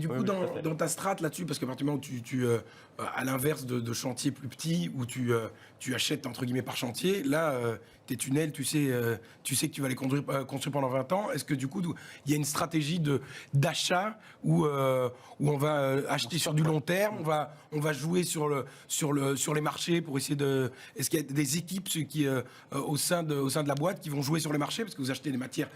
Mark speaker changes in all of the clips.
Speaker 1: du coup, dans ta strate là-dessus, parce qu'à partir du moment où à l'inverse de chantiers plus petits, où tu achètes entre guillemets par chantier, là, tes tunnels, tu sais que tu vas les construire pendant 20 ans. Est-ce que du coup, il y a une stratégie d'achat où on va acheter sur du long terme, on va jouer sur les marchés pour essayer de... Est-ce qu'il y a des équipes au sein de la boîte qui vont jouer sur les marchés parce que vous achetez des matières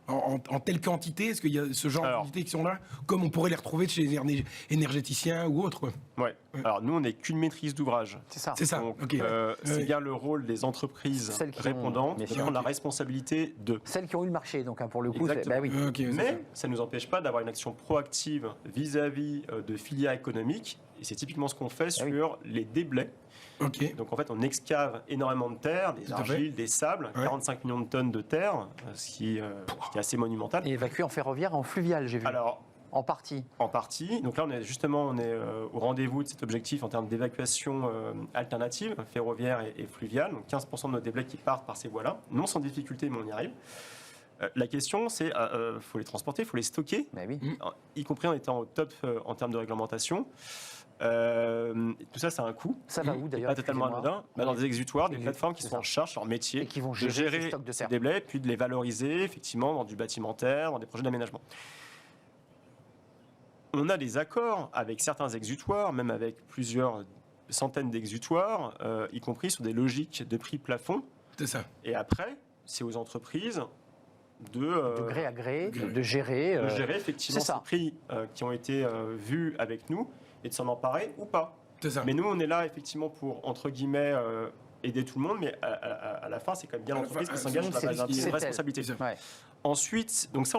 Speaker 1: en telle quantité? Est-ce qu'il y a ce genre de quantités qui sont là, comme on pourrait les retrouver chez les énergéticiens ou autres, quoi?
Speaker 2: Ouais. Alors nous, on n'est qu'une maîtrise d'ouvrage.
Speaker 3: C'est ça.
Speaker 1: C'est ça.
Speaker 2: Donc,
Speaker 1: Okay.
Speaker 2: c'est bien le rôle des entreprises répondantes de prendre la responsabilité de...
Speaker 3: Celles qui ont eu le marché, donc pour le coup.
Speaker 2: Exactement.
Speaker 3: Oui.
Speaker 2: Mais ça ne nous empêche pas d'avoir une action proactive vis-à-vis de filières économiques. Et c'est typiquement ce qu'on fait sur les déblais. Donc en fait, on excave énormément de terre, des argiles, des sables, 45 millions de tonnes de terre, ce qui est assez monumental.
Speaker 3: Et évacué en ferroviaire et en fluvial, j'ai vu.
Speaker 2: Alors,
Speaker 3: en partie.
Speaker 2: En partie. Donc là, on est au rendez-vous de cet objectif en termes d'évacuation alternative, ferroviaire et fluviale. Donc 15% de nos déblais qui partent par ces voies-là. Non sans difficulté, mais on y arrive. La question, c'est faut les transporter, il faut les stocker, y compris en étant au top en termes de réglementation. Tout ça, ça a un coût.
Speaker 3: Ça va où d'ailleurs?
Speaker 2: Pas totalement anodin. Dans des exutoires, des plateformes qui sont en charge, leur métier,
Speaker 3: et qui vont
Speaker 2: gérer ces déblais, puis de les valoriser effectivement dans du bâtimentaire, dans des projets d'aménagement. On a des accords avec certains exutoires, même avec plusieurs centaines d'exutoires, y compris sur des logiques de prix plafond.
Speaker 1: C'est ça.
Speaker 2: Et après, c'est aux entreprises
Speaker 3: de gré à gré, de gérer.
Speaker 2: De gérer effectivement ces prix qui ont été vus avec nous et de s'en emparer ou pas.
Speaker 1: C'est ça.
Speaker 2: Mais nous, on est là effectivement pour, entre guillemets, aider tout le monde, mais à la fin, c'est quand même bien l'entreprise qui s'engage sur la base d'un responsabilité.
Speaker 3: Ouais.
Speaker 2: Ensuite, donc ça,